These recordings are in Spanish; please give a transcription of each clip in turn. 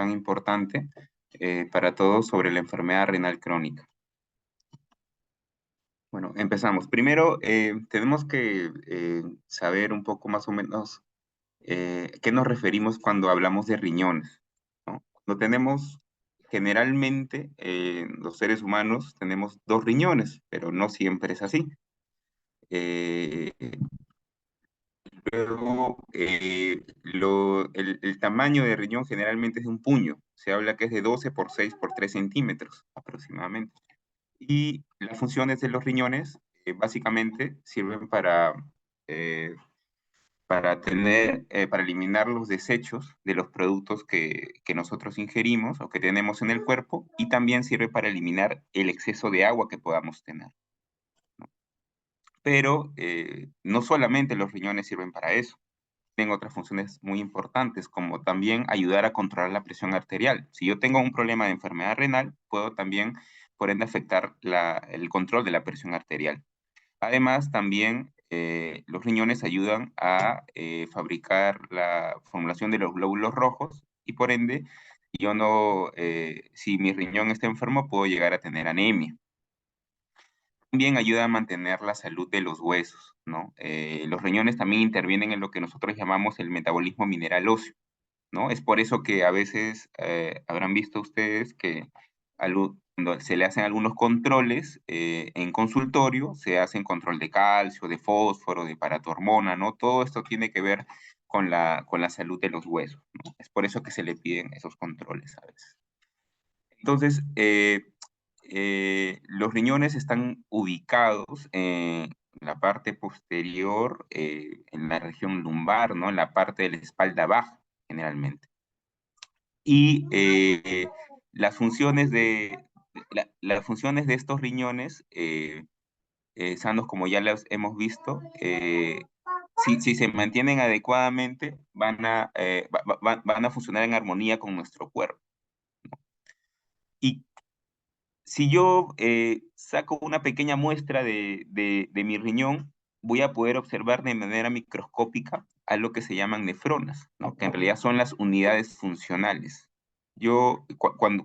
tan importante para todos sobre la enfermedad renal crónica. Bueno, empezamos. Primero, tenemos que saber un poco más o menos qué nos referimos cuando hablamos de riñones, ¿no? Lo tenemos generalmente, los seres humanos tenemos dos riñones, pero no siempre es así. Eh, Luego, el tamaño de riñón generalmente es de un puño. Se habla que es de 12 por 6 por 3 centímetros aproximadamente. Y las funciones de los riñones básicamente sirven eh, para eliminar los desechos de los productos que nosotros ingerimos o que tenemos en el cuerpo, y también sirve para eliminar el exceso de agua que podamos tener. Pero no solamente los riñones sirven para eso. Tienen otras funciones muy importantes, como también ayudar a controlar la presión arterial. Si yo tengo un problema de enfermedad renal, puedo también, por ende, afectar el control de la presión arterial. Además, también los riñones ayudan a fabricar la formulación de los glóbulos rojos, y por ende, yo no, si mi riñón está enfermo, puedo llegar a tener anemia. También ayuda a mantener la salud de los huesos, ¿no? Los riñones también intervienen en lo que nosotros llamamos el metabolismo mineral óseo, ¿no? Es por eso que a veces habrán visto ustedes que cuando se le hacen algunos controles en consultorio, se hacen control de calcio, de fósforo, de paratormona, ¿no? Todo esto tiene que ver con la salud de los huesos, ¿no? Es por eso que se le piden esos controles a veces. Entonces, los riñones están ubicados en la parte posterior, en la región lumbar, ¿no? En la parte de la espalda baja, generalmente. Y las funciones las funciones de estos riñones sanos, como ya las hemos visto, si se mantienen adecuadamente, van a funcionar en armonía con nuestro cuerpo. Y si yo saco una pequeña muestra de mi riñón, voy a poder observar de manera microscópica algo que se llaman nefronas, ¿no? Que en realidad son las unidades funcionales.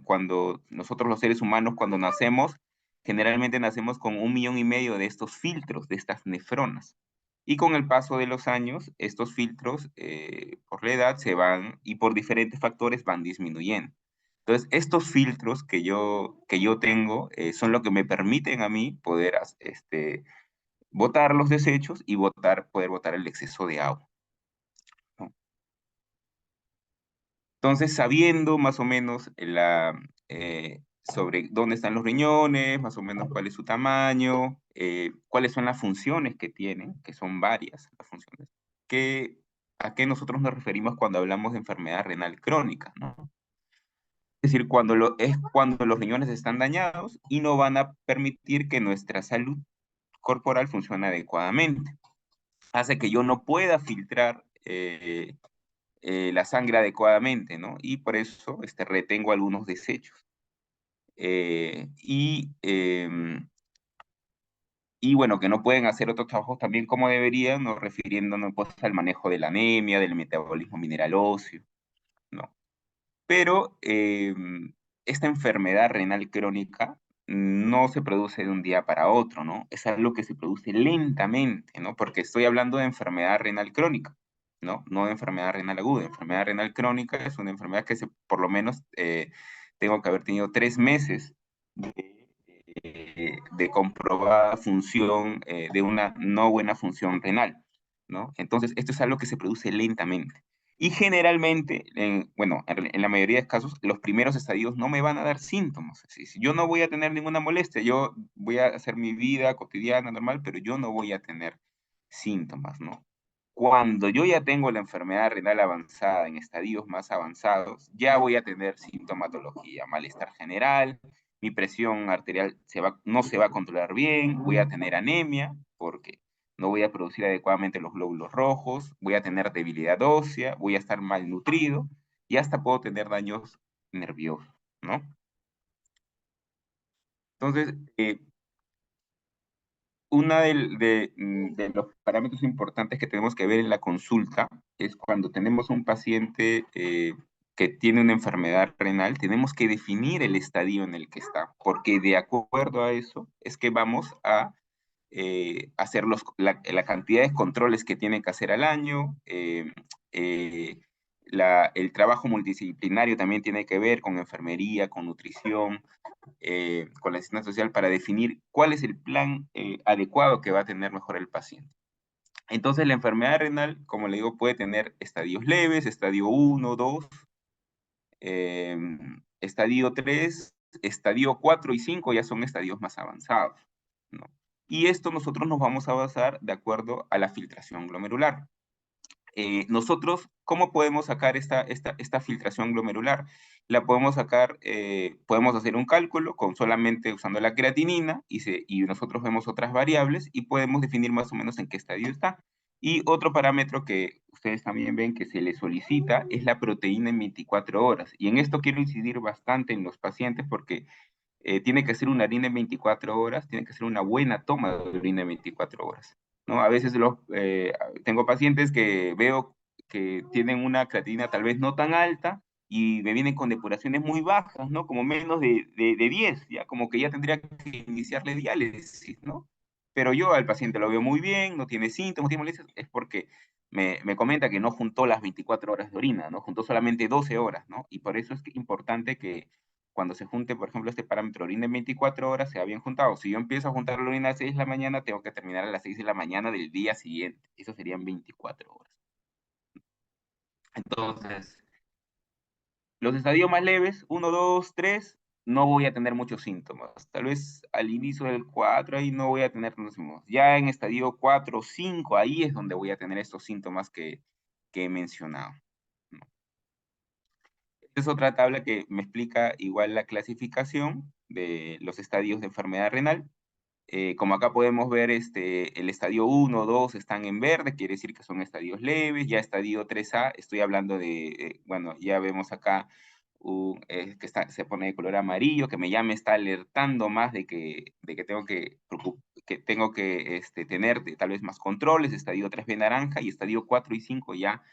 Cuando nosotros los seres humanos, cuando nacemos, generalmente nacemos con 1,5 millones de estos filtros, de estas nefronas. Y con el paso de los años, estos filtros, por la edad, y por diferentes factores van disminuyendo. Entonces, estos filtros que yo tengo son lo que me permiten a mí poder botar los desechos y poder botar el exceso de agua, ¿no? Entonces, sabiendo más o menos sobre dónde están los riñones, más o menos cuál es su tamaño, cuáles son las funciones que tienen, que son varias las funciones, ¿a qué nosotros nos referimos cuando hablamos de enfermedad renal crónica, ¿no? Es decir, es cuando los riñones están dañados y no van a permitir que nuestra salud corporal funcione adecuadamente. Hace que yo no pueda filtrar la sangre adecuadamente, ¿no? Y por eso retengo algunos desechos. Eh, y, em, y bueno, que no pueden hacer otros trabajos también como deberían, ¿no? Refiriéndonos pues, al manejo de la anemia, del metabolismo mineral óseo, ¿no? Pero esta enfermedad renal crónica no se produce de un día para otro, ¿no? Es algo que se produce lentamente, ¿no? Porque estoy hablando de enfermedad renal crónica, ¿no? No de enfermedad renal aguda. Enfermedad renal crónica es una enfermedad que por lo menos tengo que haber tenido 3 meses de comprobada función, de una no buena función renal, ¿no? Entonces, esto es algo que se produce lentamente. Y generalmente, bueno, en la mayoría de casos, los primeros estadios no me van a dar síntomas. Si yo no voy a tener ninguna molestia, yo voy a hacer mi vida cotidiana, normal, pero yo no voy a tener síntomas, ¿no? Cuando yo ya tengo la enfermedad renal avanzada, en estadios más avanzados, ya voy a tener sintomatología, malestar general, mi presión arterial no se va a controlar bien, voy a tener anemia, porque no voy a producir adecuadamente los glóbulos rojos, voy a tener debilidad ósea, voy a estar malnutrido y hasta puedo tener daños nerviosos, ¿no? Entonces, uno de los parámetros importantes que tenemos que ver en la consulta es cuando tenemos un paciente que tiene una enfermedad renal, tenemos que definir el estadio en el que está, porque de acuerdo a eso es que vamos a hacer la cantidad de controles que tiene que hacer al año. Eh, el trabajo multidisciplinario también tiene que ver con enfermería, con nutrición, con la asistencia social para definir cuál es el plan adecuado que va a tener mejor el paciente. Entonces, la enfermedad renal, como le digo, puede tener estadios leves, estadio 1, 2, estadio 3, estadio 4 y 5 ya son estadios más avanzados, ¿no? Y esto nosotros nos vamos a basar de acuerdo a la filtración glomerular. Nosotros, ¿cómo podemos sacar esta filtración glomerular? La podemos sacar, podemos hacer un cálculo con solamente usando la creatinina y nosotros vemos otras variables y podemos definir más o menos en qué estadio está. Y otro parámetro que ustedes también ven que se le solicita es la proteína en 24 horas. Y en esto quiero incidir bastante en los pacientes porque tiene que ser una orina en 24 horas, tiene que ser una buena toma de orina en 24 horas, ¿no? A veces tengo pacientes que veo que tienen una creatinina tal vez no tan alta y me vienen con depuraciones muy bajas, ¿no? Como menos de 10, ya como que ya tendría que iniciarle diálisis, ¿no? Pero yo al paciente lo veo muy bien, no tiene síntomas, no tiene molestias, es porque me comenta que no juntó las 24 horas de orina, ¿no? Juntó solamente 12 horas, ¿no? Y por eso es importante que cuando se junte, por ejemplo, este parámetro orina en 24 horas, se ha bien juntado. Si yo empiezo a juntar la orina a las 6 de la mañana, tengo que terminar a las 6 de la mañana del día siguiente. Eso serían 24 horas. Entonces, los estadios más leves, 1, 2, 3, no voy a tener muchos síntomas. Tal vez al inicio del 4 ahí no voy a tener los síntomas. Ya en estadio 4 o 5, ahí es donde voy a tener estos síntomas que he mencionado, ¿no? Esta es otra tabla que me explica igual la clasificación de los estadios de enfermedad renal. Como acá podemos ver, el estadio 1, 2 están en verde, quiere decir que son estadios leves. Ya estadio 3A, estoy hablando bueno, ya vemos acá que se pone de color amarillo, que ya me está alertando más de que tengo que tener tal vez más controles. Estadio 3B naranja y estadio 4 y 5 ya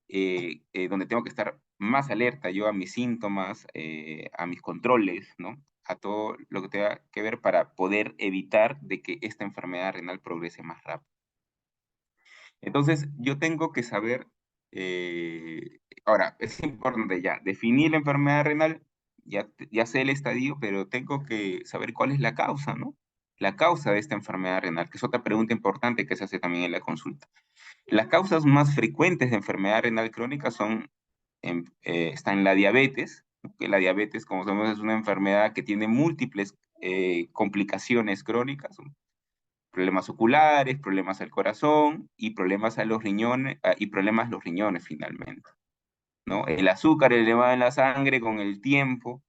donde tengo que estar más alerta yo a mis síntomas, a mis controles, ¿no? A todo lo que tenga que ver para poder evitar de que esta enfermedad renal progrese más rápido. Entonces, yo tengo que saber, ahora, es importante ya definir la enfermedad renal, ya sé el estadio, pero tengo que saber cuál es la causa, ¿no? La causa de esta enfermedad renal, que es otra pregunta importante que se hace también en la consulta. Las causas más frecuentes de enfermedad renal crónica está en la diabetes, que la diabetes, como sabemos, es una enfermedad que tiene múltiples complicaciones crónicas, problemas oculares, problemas al corazón y problemas a los riñones, y problemas a los riñones finalmente, ¿no? El azúcar elevado en la sangre con el tiempo,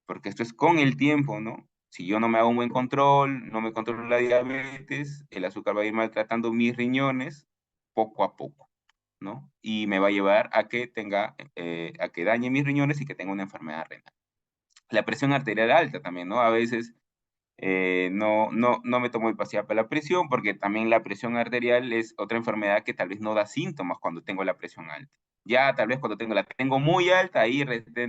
porque esto es con el tiempo, ¿no? Si yo no me hago un buen control, no me controlo la diabetes, el azúcar va a ir maltratando mis riñones poco a poco, ¿no? Y me va a llevar a que dañe mis riñones y que tenga una enfermedad renal. La presión arterial alta también, ¿no? A veces no me tomo el pasión para la presión, porque también la presión arterial es otra enfermedad que tal vez no da síntomas cuando tengo la presión alta. Ya tal vez cuando la tengo muy alta, ahí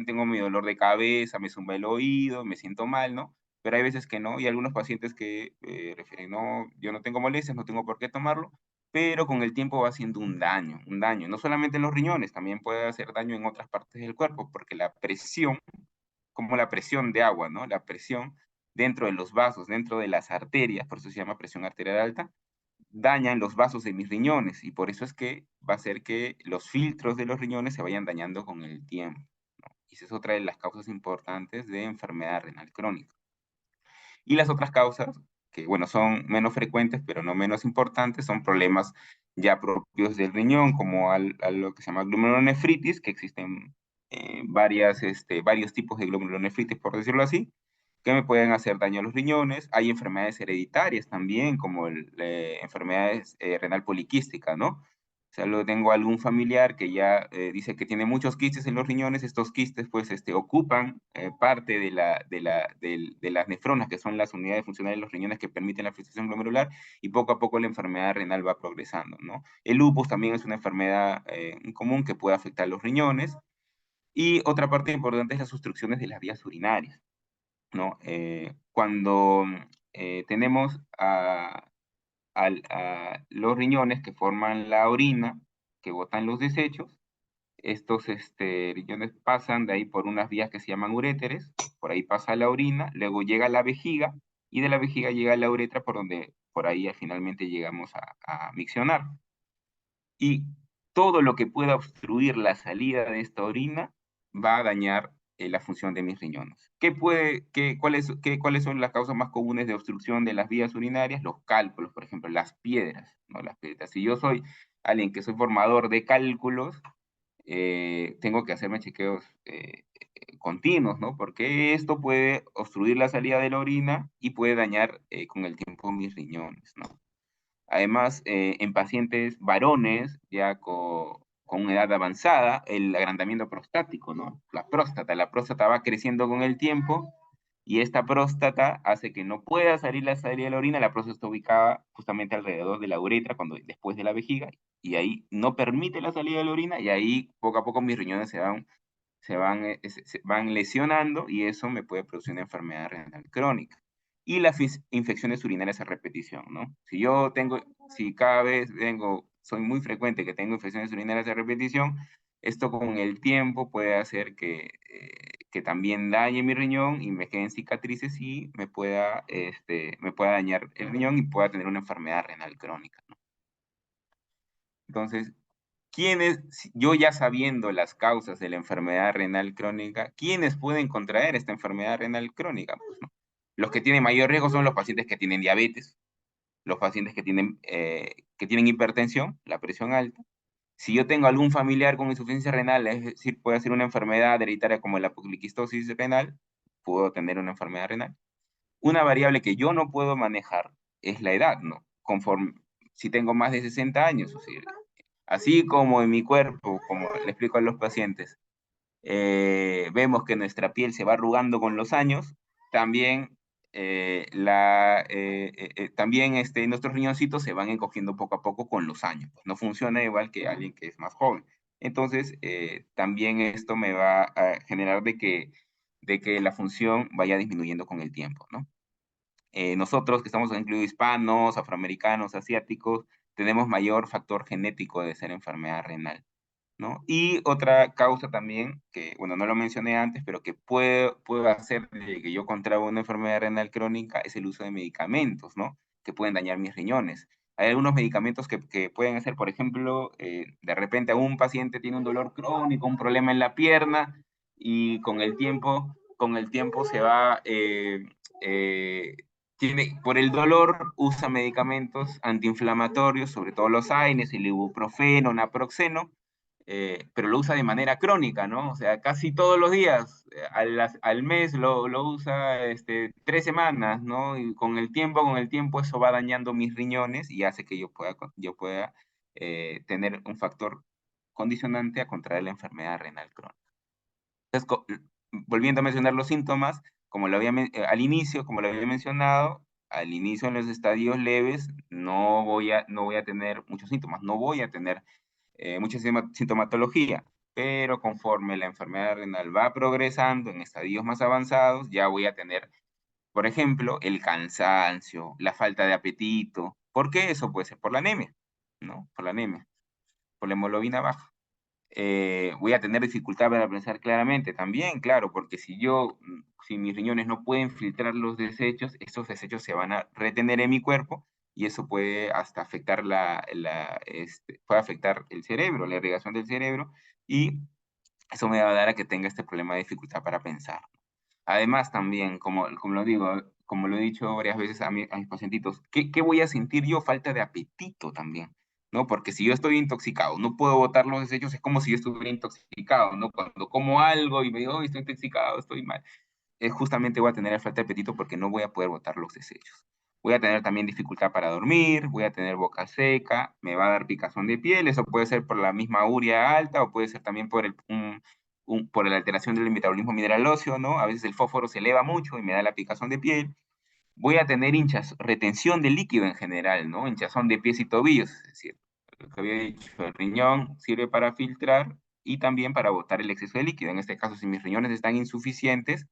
tengo mi dolor de cabeza, me zumba el oído, me siento mal, ¿no? Pero hay veces que no, y algunos pacientes que refieren, no, yo no tengo molestias, no tengo por qué tomarlo, pero con el tiempo va haciendo un daño, no solamente en los riñones, también puede hacer daño en otras partes del cuerpo, porque la presión, como la presión de agua, ¿no? La presión dentro de los vasos, dentro de las arterias, por eso se llama presión arterial alta, dañan los vasos de mis riñones y por eso es que va a hacer que los filtros de los riñones se vayan dañando con el tiempo, ¿no? Y esa es otra de las causas importantes de enfermedad renal crónica. Y las otras causas, que bueno, son menos frecuentes, pero no menos importantes, son problemas ya propios del riñón, como a lo que se llama glomerulonefritis, que existen varios tipos de glomerulonefritis, por decirlo así, que me pueden hacer daño a los riñones. Hay enfermedades hereditarias también, como enfermedades renal poliquística, ¿no? O sea, tengo algún familiar que ya dice que tiene muchos quistes en los riñones. Estos quistes, pues, ocupan parte de las nefronas, que son las unidades funcionales de los riñones que permiten la filtración glomerular, y poco a poco la enfermedad renal va progresando, ¿no? El lupus también es una enfermedad común que puede afectar los riñones. Y otra parte importante es las obstrucciones de las vías urinarias, ¿no? Cuando tenemos a los riñones que forman la orina, que botan los desechos, estos riñones pasan de ahí por unas vías que se llaman uréteres, por ahí pasa la orina, luego llega a la vejiga, y de la vejiga llega a la uretra, por ahí finalmente llegamos a miccionar. Y todo lo que pueda obstruir la salida de esta orina va a dañar la función de mis riñones. ¿Cuáles son las causas más comunes de obstrucción de las vías urinarias? Los cálculos, por ejemplo, las piedras, ¿no? Las piedras. Si yo soy alguien que soy formador de cálculos, tengo que hacerme chequeos continuos, ¿no? Porque esto puede obstruir la salida de la orina y puede dañar con el tiempo mis riñones, ¿no? Además, en pacientes varones ya con una edad avanzada, el agrandamiento prostático, ¿no? La próstata va creciendo con el tiempo y esta próstata hace que no pueda salir la salida de la orina. La próstata está ubicada justamente alrededor de la uretra, después de la vejiga, y ahí no permite la salida de la orina, y ahí poco a poco mis riñones se van lesionando, y eso me puede producir una enfermedad renal crónica. Y las infecciones urinarias a repetición, ¿no? Si cada vez soy muy frecuente que tengo infecciones urinarias a repetición, esto con el tiempo puede hacer que también dañe mi riñón y me queden cicatrices y me pueda dañar el riñón y pueda tener una enfermedad renal crónica, ¿no? Entonces, yo ya sabiendo las causas de la enfermedad renal crónica, ¿quiénes pueden contraer esta enfermedad renal crónica? Pues, ¿no? Los que tienen mayor riesgo son los pacientes que tienen diabetes, los pacientes que tienen hipertensión, la presión alta. Si yo tengo algún familiar con insuficiencia renal, es decir, puede ser una enfermedad hereditaria como la poliquistosis renal, puedo tener una enfermedad renal. Una variable que yo no puedo manejar es la edad, ¿no? Si tengo más de 60 años, o sea, así como en mi cuerpo, como le explico a los pacientes, vemos que nuestra piel se va arrugando con los años, también, nuestros riñoncitos se van encogiendo poco a poco con los años. No funciona igual que alguien que es más joven. Entonces, también esto me va a generar de que la función vaya disminuyendo con el tiempo, ¿no? Nosotros que estamos incluidos hispanos, afroamericanos, asiáticos, tenemos mayor factor genético de ser enfermedad renal, ¿no? Y otra causa también, que, bueno, no lo mencioné antes, pero que puede hacer de que yo contraiga una enfermedad renal crónica, es el uso de medicamentos, ¿no? Que pueden dañar mis riñones. Hay algunos medicamentos que pueden hacer, por ejemplo, de repente a un paciente tiene un dolor crónico, un problema en la pierna, y con el tiempo se va, por el dolor, usa medicamentos antiinflamatorios, sobre todo los AINES, el ibuprofeno, naproxeno, pero lo usa de manera crónica, ¿no? O sea, casi todos los días, al mes lo usa 3 semanas, ¿no? Y con el tiempo eso va dañando mis riñones y hace que yo pueda tener un factor condicionante a contraer la enfermedad renal crónica. Entonces, volviendo a mencionar los síntomas, como lo había mencionado, al inicio en los estadios leves no voy a tener muchos síntomas, no voy a tener mucha sintomatología, pero conforme la enfermedad renal va progresando en estadios más avanzados, ya voy a tener, por ejemplo, el cansancio, la falta de apetito. ¿Por qué? Eso puede ser por la anemia, ¿no? Por la anemia, por la hemoglobina baja. Voy a tener dificultad para pensar claramente también, claro, porque si mis riñones no pueden filtrar los desechos, estos desechos se van a retener en mi cuerpo y eso puede hasta afectar puede afectar el cerebro, la irrigación del cerebro, y eso me va a dar a que tenga este problema de dificultad para pensar. Además, también, como lo digo, como lo he dicho varias veces a mis pacientitos, ¿qué voy a sentir yo? Falta de apetito también, ¿no? Porque si yo estoy intoxicado, no puedo botar los desechos, es como si yo estuviera intoxicado, ¿no? Cuando como algo y me digo, "Oh, estoy intoxicado, estoy mal", justamente voy a tener falta de apetito porque no voy a poder botar los desechos. Voy a tener también dificultad para dormir, voy a tener boca seca, me va a dar picazón de piel, eso puede ser por la misma urea alta o puede ser también por la alteración del metabolismo mineral óseo, ¿no? A veces el fósforo se eleva mucho y me da la picazón de piel. Voy a tener retención de líquido en general, ¿no? Hinchazón de pies y tobillos, es decir, lo que había dicho, el riñón sirve para filtrar y también para botar el exceso de líquido. En este caso, si mis riñones están insuficientes,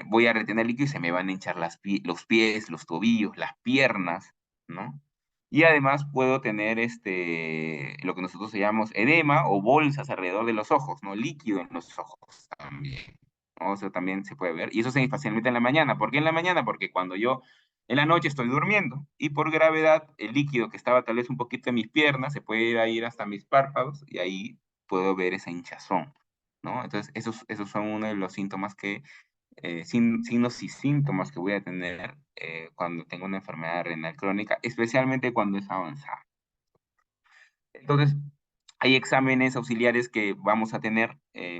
voy a retener líquido y se me van a hinchar los pies, los tobillos, las piernas, ¿no? Y además puedo tener lo que nosotros llamamos edema o bolsas alrededor de los ojos, ¿no? Líquido en los ojos también, ¿no? Eso también se puede ver. Y eso se ve fácilmente en la mañana. ¿Por qué en la mañana? Porque cuando yo en la noche estoy durmiendo y por gravedad el líquido que estaba tal vez un poquito en mis piernas se puede ir hasta mis párpados y ahí puedo ver esa hinchazón, ¿no? Entonces, esos son uno de los síntomas signos y síntomas que voy a tener cuando tengo una enfermedad renal crónica, especialmente cuando es avanzada. Entonces, hay exámenes auxiliares que vamos a tener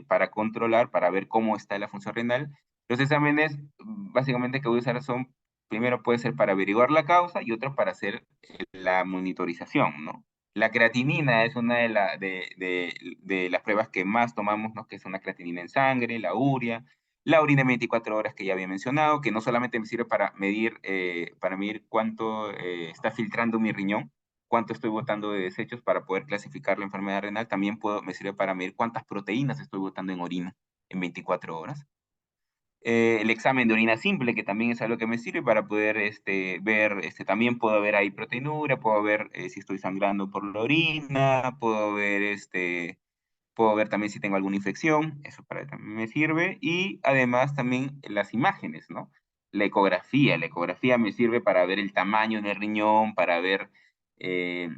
para controlar, para ver cómo está la función renal. Los exámenes, básicamente, que voy a usar son, primero puede ser para averiguar la causa y otro para hacer la monitorización, ¿no? La creatinina es una de las pruebas que más tomamos, ¿no? Que es una creatinina en sangre, la urea, la orina de 24 horas que ya había mencionado, que no solamente me sirve para medir cuánto está filtrando mi riñón, cuánto estoy botando de desechos para poder clasificar la enfermedad renal, también me sirve para medir cuántas proteínas estoy botando en orina en 24 horas. El examen de orina simple, que también es algo que me sirve para poder ver, también puedo ver ahí proteinura, puedo ver si estoy sangrando por la orina, puedo ver también si tengo alguna infección, eso también me sirve, y además también las imágenes, ¿no? La ecografía me sirve para ver el tamaño del riñón, para ver eh,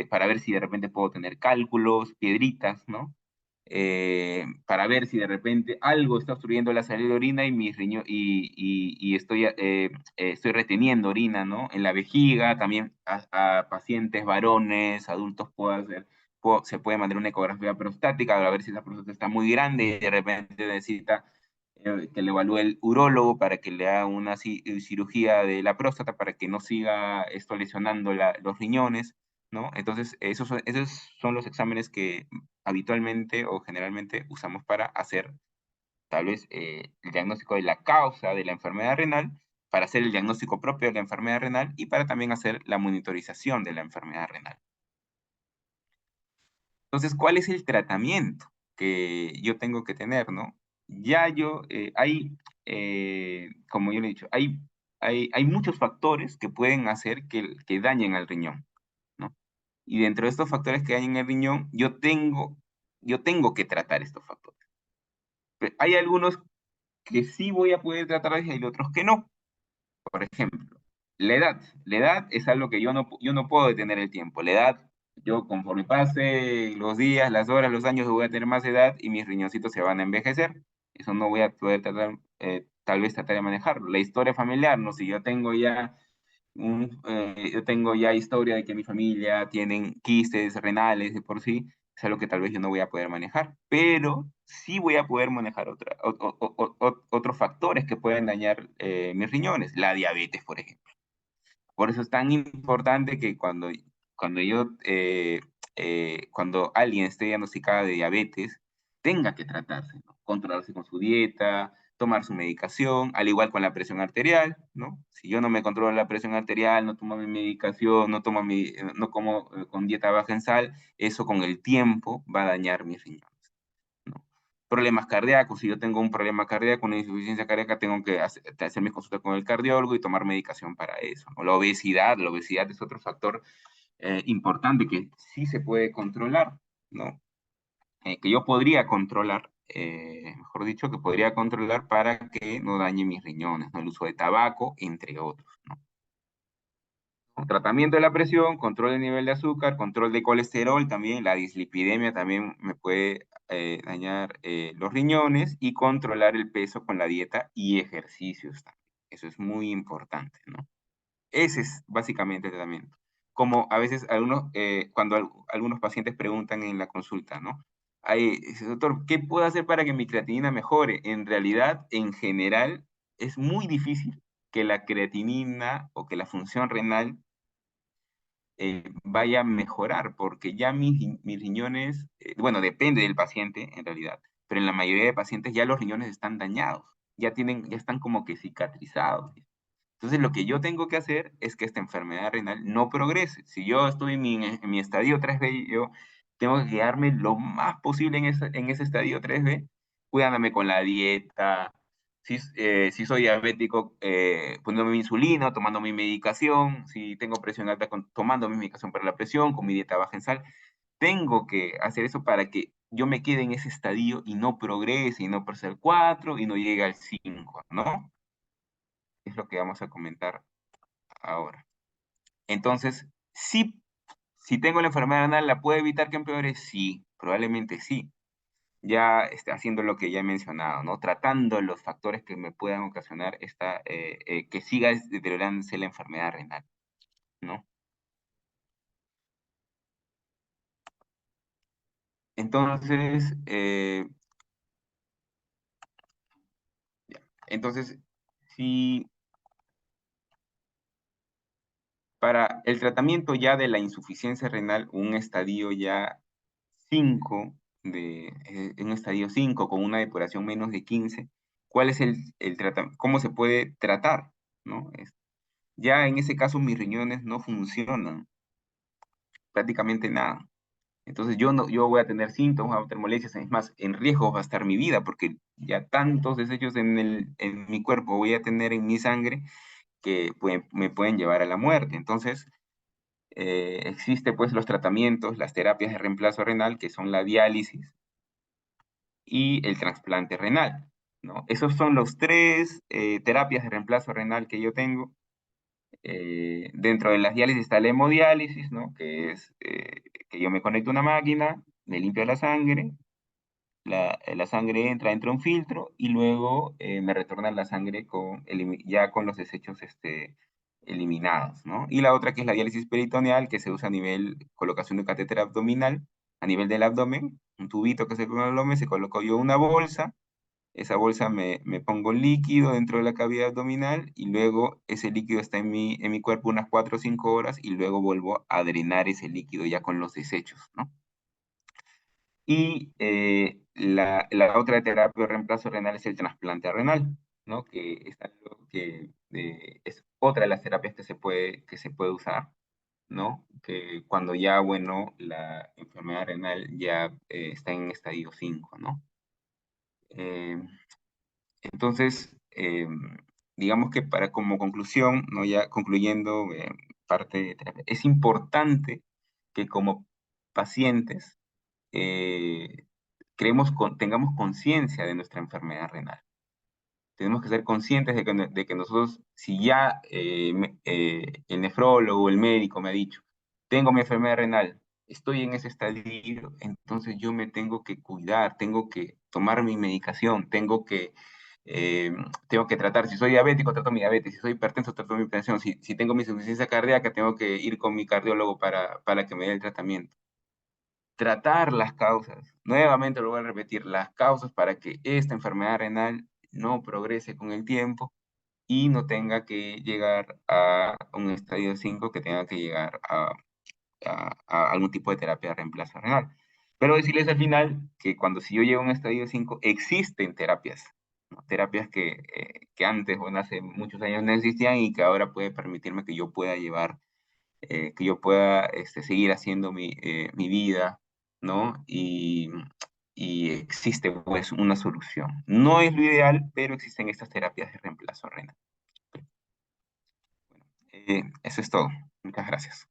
para ver si de repente puedo tener cálculos, piedritas, ¿no? Para ver si de repente algo está obstruyendo la salida de orina y mis riñones y estoy reteniendo orina, ¿no? En la vejiga, también a pacientes varones, adultos se puede mandar una ecografía prostática para ver si la próstata está muy grande y de repente necesita que le evalúe el urólogo para que le haga una cirugía de la próstata para que no siga esto lesionando los riñones, ¿no? Entonces, esos son los exámenes que habitualmente o generalmente usamos para hacer tal vez el diagnóstico de la causa de la enfermedad renal, para hacer el diagnóstico propio de la enfermedad renal y para también hacer la monitorización de la enfermedad renal. Entonces, ¿cuál es el tratamiento que yo tengo que tener, no? Como yo le he dicho, hay muchos factores que pueden hacer que dañen al riñón, ¿no? Y dentro de estos factores que dañen el riñón, yo tengo que tratar estos factores. Hay algunos que sí voy a poder tratar y hay otros que no. Por ejemplo, la edad. La edad es algo que yo no puedo detener el tiempo. La edad, yo conforme pase los días, las horas, los años, voy a tener más edad y mis riñoncitos se van a envejecer. Eso no voy a poder tal vez tratar de manejarlo. La historia familiar, no sé, si yo tengo ya historia de que mi familia tienen quistes renales de por sí, es algo que tal vez yo no voy a poder manejar, pero sí voy a poder manejar otros factores que pueden dañar mis riñones, la diabetes, por ejemplo. Por eso es tan importante que cuando alguien esté diagnosticada de diabetes, tenga que tratarse, ¿no? Controlarse con su dieta, tomar su medicación, al igual con la presión arterial, ¿no? Si yo no me controlo la presión arterial, no tomo mi medicación, no como con dieta baja en sal, eso con el tiempo va a dañar mis riñones, ¿no? Problemas cardíacos, si yo tengo un problema cardíaco, una insuficiencia cardíaca, tengo que hacer mi consulta con el cardiólogo y tomar medicación para eso, ¿no? La obesidad es otro factor importante que sí se puede controlar, ¿no? Que yo podría controlar, mejor dicho, que podría controlar para que no dañe mis riñones, ¿no? El uso de tabaco, entre otros, ¿no? Tratamiento de la presión, control del nivel de azúcar, control de colesterol también, la dislipidemia también me puede dañar los riñones y controlar el peso con la dieta y ejercicios también. Eso es muy importante, ¿no? Ese es básicamente el tratamiento. Como a veces cuando algunos pacientes preguntan en la consulta, ¿no? Dice, doctor, ¿qué puedo hacer para que mi creatinina mejore? En realidad, en general, es muy difícil que la creatinina o que la función renal vaya a mejorar, porque ya mis riñones, bueno, depende del paciente en realidad, pero en la mayoría de pacientes ya los riñones están dañados, ya están como que cicatrizados. Entonces, lo que yo tengo que hacer es que esta enfermedad renal no progrese. Si yo estoy en mi estadio 3B, tengo que quedarme lo más posible en ese estadio 3B, cuidándome con la dieta. Si soy diabético, poniéndome mi insulina, tomando mi medicación. Si tengo presión alta, tomando mi medicación para la presión, con mi dieta baja en sal. Tengo que hacer eso para que yo me quede en ese estadio y no progrese, y no pase al 4 y no llegue al 5, ¿no? Es lo que vamos a comentar ahora. Entonces, sí, si tengo la enfermedad renal, ¿la puedo evitar que empeore? Sí, probablemente sí. Ya haciendo lo que ya he mencionado, ¿no? Tratando los factores que me puedan ocasionar que siga deteriorándose la enfermedad renal, ¿no? Entonces, entonces, si para el tratamiento ya de la insuficiencia renal, un estadio ya 5 un estadio 5 con una depuración menos de 15, ¿cuál es el tratamiento? ¿Cómo se puede tratar? ¿No? Ya en ese caso mis riñones no funcionan prácticamente nada. Entonces yo, no, yo voy a tener síntomas, voy a tener molestias, es más, en riesgo va a estar mi vida porque ya tantos desechos en mi cuerpo voy a tener en mi sangre que me pueden llevar a la muerte. Entonces, existe pues los tratamientos, las terapias de reemplazo renal, que son la diálisis y el trasplante renal, ¿no? Esos son los tres terapias de reemplazo renal que yo tengo. Dentro de las diálisis está la hemodiálisis, ¿no? Que es que yo me conecto a una máquina, me limpio la sangre, la sangre entra a un filtro y luego me retornan la sangre ya con los desechos eliminados, ¿no? Y la otra que es la diálisis peritoneal, que se usa a nivel colocación de catéter abdominal, a nivel del abdomen, un tubito que se pone en el abdomen, se coloca yo una bolsa, esa bolsa me pongo líquido dentro de la cavidad abdominal y luego ese líquido está en mi cuerpo unas 4 o 5 horas y luego vuelvo a drenar ese líquido ya con los desechos, ¿no? Y la otra terapia de reemplazo renal es el trasplante renal, ¿no? Que es otra de las terapias que se puede usar, ¿no? Que cuando ya, bueno, la enfermedad renal ya está en estadio 5, ¿no? Eh, entonces, digamos que para como conclusión, ¿no? Ya concluyendo parte de terapia, es importante que como pacientes eh, tengamos conciencia de nuestra enfermedad renal. Tenemos que ser conscientes de que nosotros, si ya el nefrólogo, el médico me ha dicho, tengo mi enfermedad renal, estoy en ese estadio, entonces yo me tengo que cuidar, tengo que tomar mi medicación, eh, tengo que tratar, si soy diabético, trato mi diabetes, si soy hipertenso, trato mi hipertensión, si tengo mi insuficiencia cardíaca, tengo que ir con mi cardiólogo para que me dé el tratamiento. Tratar las causas, nuevamente lo voy a repetir, las causas para que esta enfermedad renal no progrese con el tiempo y no tenga que llegar a un estadio 5 que tenga que llegar a algún tipo de terapia de reemplazo renal. Pero decirles al final que cuando si yo llego a un estadio 5 existen terapias, ¿no? Terapias que antes, bueno, hace muchos años no existían y que ahora puede permitirme que yo pueda que yo pueda seguir haciendo mi vida, ¿no? Y existe pues una solución. No es lo ideal, pero existen estas terapias de reemplazo renal. Eso es todo. Muchas gracias.